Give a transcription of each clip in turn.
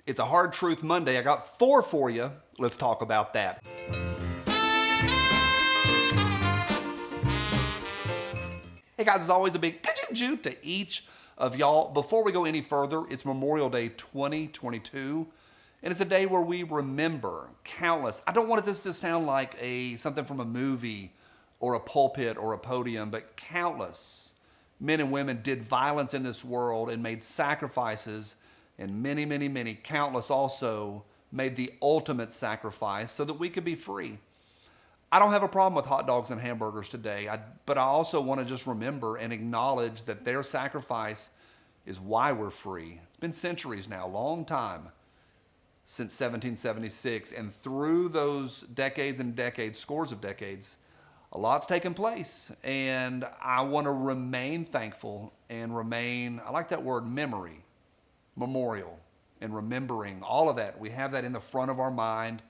It's a Hard Truth Monday. I got 4 for you. Let's talk about that. Hey guys, as always, a big ka-choo to each of y'all. Before we go any further, it's Memorial Day 2022, and it's a day where we remember countless. I don't want this to sound like something from a movie or a pulpit or a podium, but countless men and women did violence in this world and made sacrifices, and many, countless also made the ultimate sacrifice so that we could be free. I don't have a problem with hot dogs and hamburgers today, but I also want to just remember and acknowledge that their sacrifice is why we're free. It's been centuries now, long time since 1776, and through those decades and decades, scores of decades, a lot's taken place, and I want to remain thankful and I like that word, memory, memorial, and remembering all of that. We have that in the front of our mind,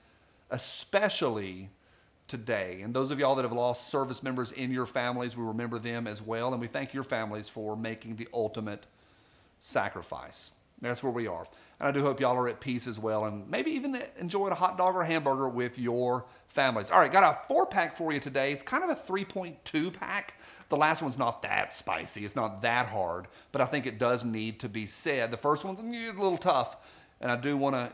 especially today. And those of y'all that have lost service members in your families, we remember them as well, and we thank your families for making the ultimate sacrifice. That's where we are. And I do hope y'all are at peace as well, and maybe even enjoyed a hot dog or a hamburger with your families. All right, got a 4-pack for you today. It's kind of a 3.2 pack. The last one's not that spicy. It's not that hard, but I think it does need to be said. The first one's a little tough, and I do want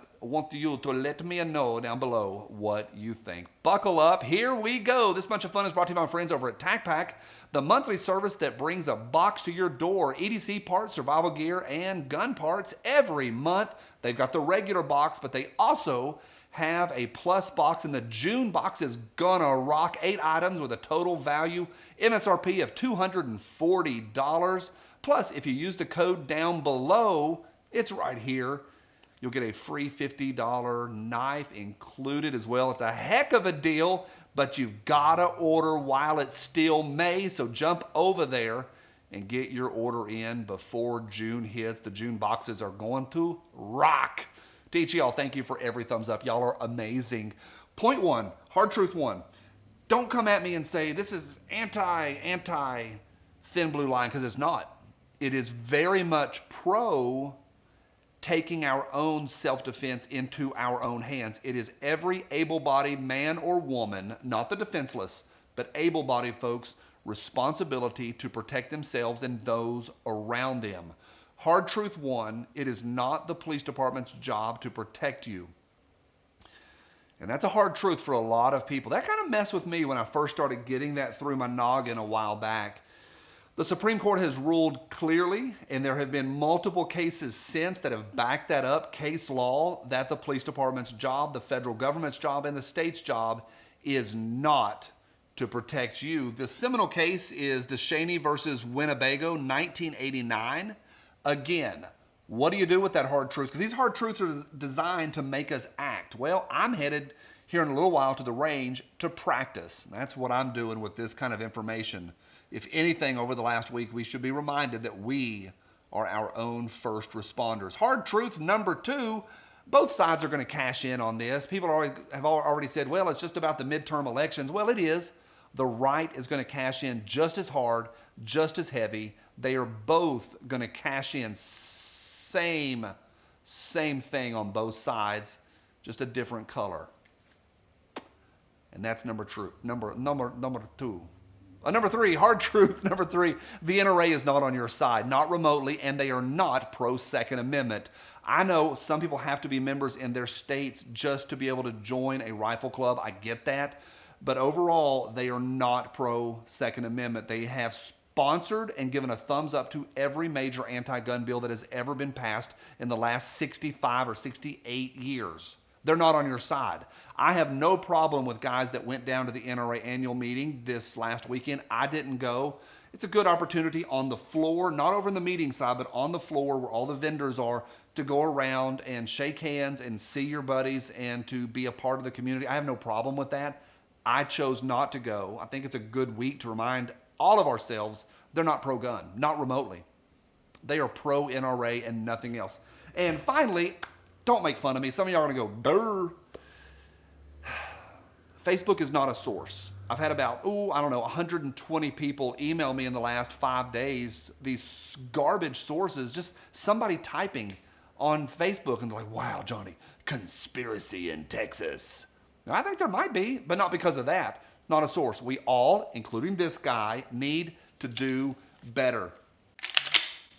you to let me know down below what you think. Buckle up. Here we go. This bunch of fun is brought to you by my friends over at Tacpak, the monthly service that brings a box to your door. EDC parts, survival gear, and gun parts every month. They've got the regular box, but they also have a plus box, and the June box is gonna rock. 8 items with a total value MSRP of $240. Plus, if you use the code down below, it's right here, you'll get a free $50 knife included as well. It's a heck of a deal, but you've got to order while it's still May, so jump over there and get your order in before June hits. The June boxes are going to rock. To each of y'all, thank you for every thumbs up. Y'all are amazing. Point 1, hard truth 1. Don't come at me and say this is anti thin blue line, because it's not. It is very much pro taking our own self-defense into our own hands. It is every able-bodied man or woman, not the defenseless, but able-bodied folks' responsibility to protect themselves and those around them. Hard truth 1, it is not the police department's job to protect you. And that's a hard truth for a lot of people. That kind of messed with me when I first started getting that through my noggin a while back. The Supreme Court has ruled clearly, and there have been multiple cases since that have backed that up, case law, that the police department's job, the federal government's job, and the state's job is not to protect you. The seminal case is DeShaney versus Winnebago, 1989. Again, what do you do with that hard truth? Because these hard truths are designed to make us act. Well, I'm headed here in a little while to the range to practice. That's what I'm doing with this kind of information. If anything, over the last week, we should be reminded that we are our own first responders. Hard truth number 2, both sides are going to cash in on this. People have already said, well, it's just about the midterm elections. Well, it is. The right is going to cash in just as hard, just as heavy. They are both going to cash in same thing on both sides, just a different color. And that's number 2. Number 3, hard truth number 3, the NRA is not on your side, not remotely, and they are not pro-Second Amendment. I know some people have to be members in their states just to be able to join a rifle club. I get that. But overall, they are not pro-Second Amendment. They have sponsored and given a thumbs up to every major anti-gun bill that has ever been passed in the last 65 or 68 years. They're not on your side. I have no problem with guys that went down to the NRA annual meeting this last weekend. I didn't go. It's a good opportunity on the floor, not over in the meeting side, but on the floor where all the vendors are, to go around and shake hands and see your buddies and to be a part of the community. I have no problem with that. I chose not to go. I think it's a good week to remind all of ourselves they're not pro-gun, not remotely. They are pro-NRA and nothing else. And finally, don't make fun of me. Some of y'all are going to go, durr. Facebook is not a source. I've had about, 120 people email me in the last 5 days, these garbage sources, just somebody typing on Facebook and they're like, wow, Johnny, conspiracy in Texas. Now, I think there might be, but not because of that. It's not a source. We all, including this guy, need to do better.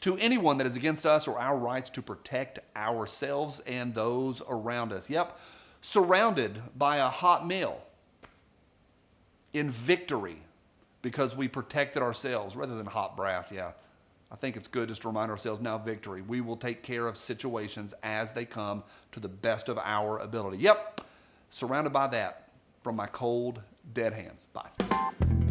To anyone that is against us or our rights to protect ourselves and those around us. Yep, surrounded by a hot meal in victory because we protected ourselves rather than hot brass, yeah. I think it's good just to remind ourselves now victory. We will take care of situations as they come to the best of our ability. Yep, surrounded by that from my cold, dead hands. Bye.